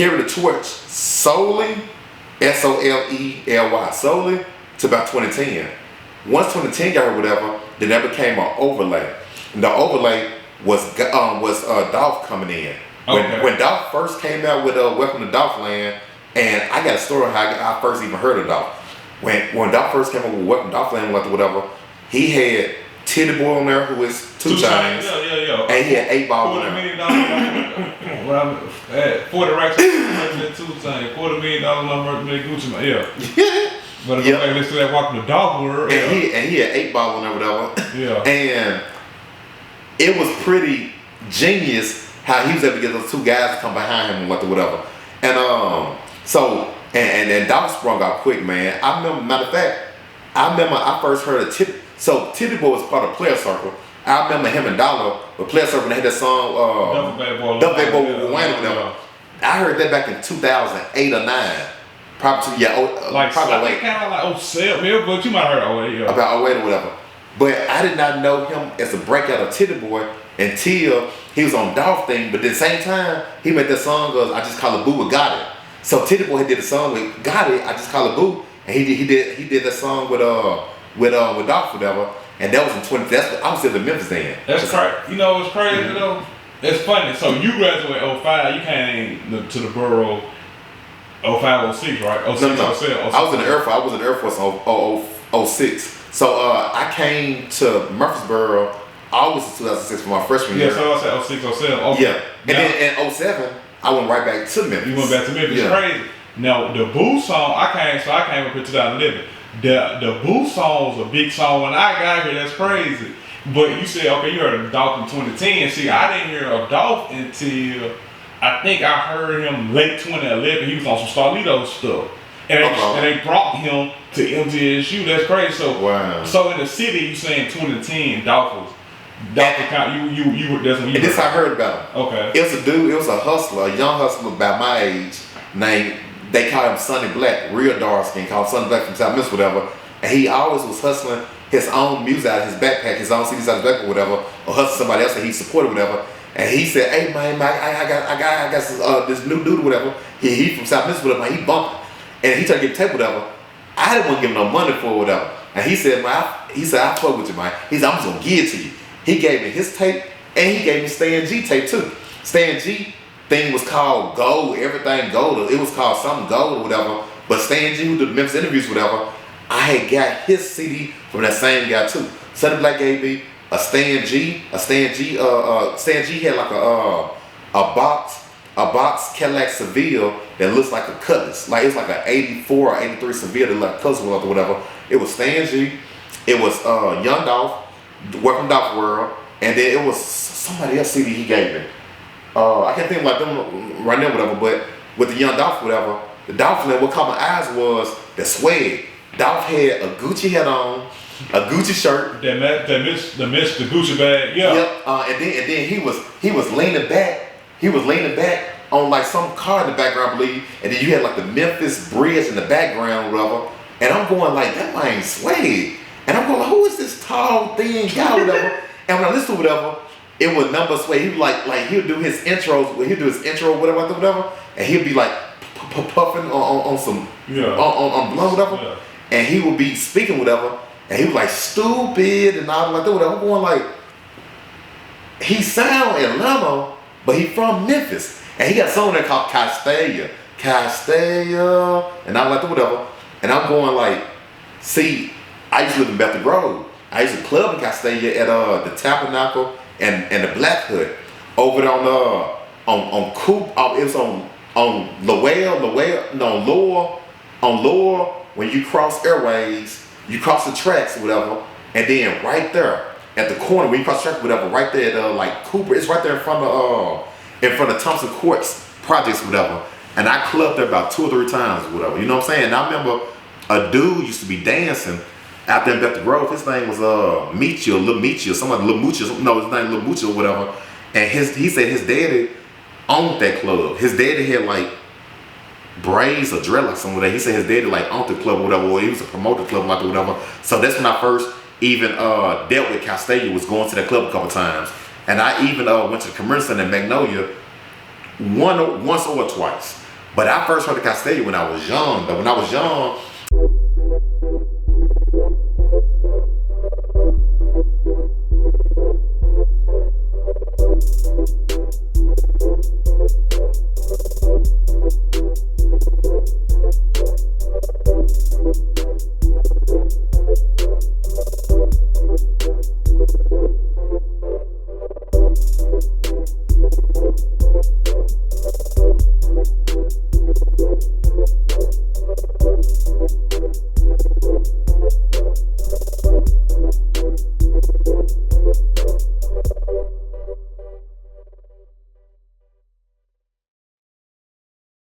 carried the torch solely, SOLELY, solely to about 2010. Once 2010 got here, whatever, then that became an overlay. And the overlay was Dolph coming in. When Dolph first came out with Welcome to Dolph Land, and I got a story on how I first even heard of Dolph. When Dolph first came up with Welcome to Dolph Land, whatever, he had Titty Boy on there, who is 2 Chainz. Yeah. And he had 8 Ball on there. $40 $40 racks on 2 Chainz. $40 million on my Gucci, yeah. But let's do that Walking the Dog world. And he had 8 Ball on there, whatever. Yeah. And it was pretty genius how he was able to get those 2 guys to come behind him and whatever. And and Dolph sprung out quick, man. I remember, matter of fact, I first heard of Titty. So Titty Boy was part of Player Circle. I remember him and Dollar with Player Circle, and they had that song, Double Bad Boy with Wayne or whatever. I heard that back in 2008 or 9. Probably, probably kind of like 07, but you might have heard 08, yeah. About 08 or whatever. But I did not know him as a breakout of Titty Boy until he was on Dolph thing. But at the same time, he made that song I Just Call It Boo with Got It. So Titty Boy did a song with Got It, I Just Call It Boo, and he did that song with Dolph whatever. And that was in 20. I was still in Memphis then. That's crazy. You know what's crazy though? It's funny. So you graduated 05. You came to the borough 05, 06, right? 06, No. 07, I was in the Air Force. I was in the Air Force in 06. So I came to Murfreesboro August of 2006 for my freshman year. Yeah, so I said 06, 07. Okay. Yeah. And then in 07, I went right back to Memphis. You went back to Memphis. Yeah. Crazy. Now the Boo song, I came up in 2011. The Boo song was a big song when I got here. That's crazy. But you said, okay, you heard of Dolph in 2010. See, I didn't hear of Dolph until I think I heard him late 2011. He was on some Starlito stuff. And they brought him to MTSU. That's crazy. So, wow. So in the city, you saying 2010, Dolph was you were that's when you. And this I heard about him. Okay. It was a dude. It was a hustler, a young hustler about my age, named. They called him Sonny Black, real dark skin, called Sonny Black from South Memphis, whatever. And he always was hustling his own music out of his backpack, his own CDs out of his backpack, whatever, or hustling somebody else that he supported, whatever. And he said, "Hey man, I got this new dude, whatever. He from South Memphis, whatever. He bumping, and he tried to get tape, whatever. I didn't want to give him no money for it, whatever. And he said, I fuck with you, man. He said, I'm just gonna give it to you. He gave me his tape, and he gave me Stan G tape too. Stan G thing was called Gold, everything Gold. It was called something Gold or whatever. But Stan G, who did the Memphis interviews, whatever, I had got his CD from that same guy too. Sonny Black gave me a Stan G. Stan G had like a box Cadillac Seville that looks like a Cutlass. Like it's like an 84 or 83 Seville that looked like Cutlass or whatever. It was Stan G. It was Young Dolph, Welcome Dolph World, and then it was somebody else CD he gave me. I can't think like them right now, whatever. But with the Young Dolph, whatever, the Dolph, what caught my eyes was the swag. Dolph had a Gucci hat on, a Gucci shirt. The Gucci bag. Yeah. Yep. And then he was leaning back. He was leaning back on like some car in the background, I believe. And then you had like the Memphis Bridge in the background, whatever. And I'm going like, that man swag. And I'm going like, who is this tall, thin guy, whatever? And when I listen to whatever, it was number swag. He would like he'll do his intros, whatever, and he'll be like puffing on some on blunt, whatever. Yeah. And he would be speaking whatever, and he was like stupid and all like that, whatever. I'm going like, he sound Atlanta, but he from Memphis, and he got a song there called Castalia, and all like that, whatever. And I'm going like, see, I used to live in Bethel Grove. I used to club in Castalia at the Tabernacle and the Black Hood over there on Coop. It was on Lower. When you cross Airways, you cross the tracks or whatever, and then right there at the corner when you cross the tracks, whatever, right there at like Cooper, it's right there in front of Thompson Courts projects, whatever. And I clubbed there about 2 or 3 times, or whatever. You know what I'm saying? And I remember a dude used to be dancing out there in Bethel Grove. His name was Lil Moochie. No, his name Lil Moochie or whatever. And he said his daddy owned that club. His daddy had like braids or dreadlocks somewhere there. He said his daddy like owned the club or whatever, or he was a promoter club like or whatever. So that's when I first even dealt with Castalia, was going to that club a couple times. And I even went to the commercial center in Magnolia once or twice. But I first heard of Castelli when I was young. Though when I was young,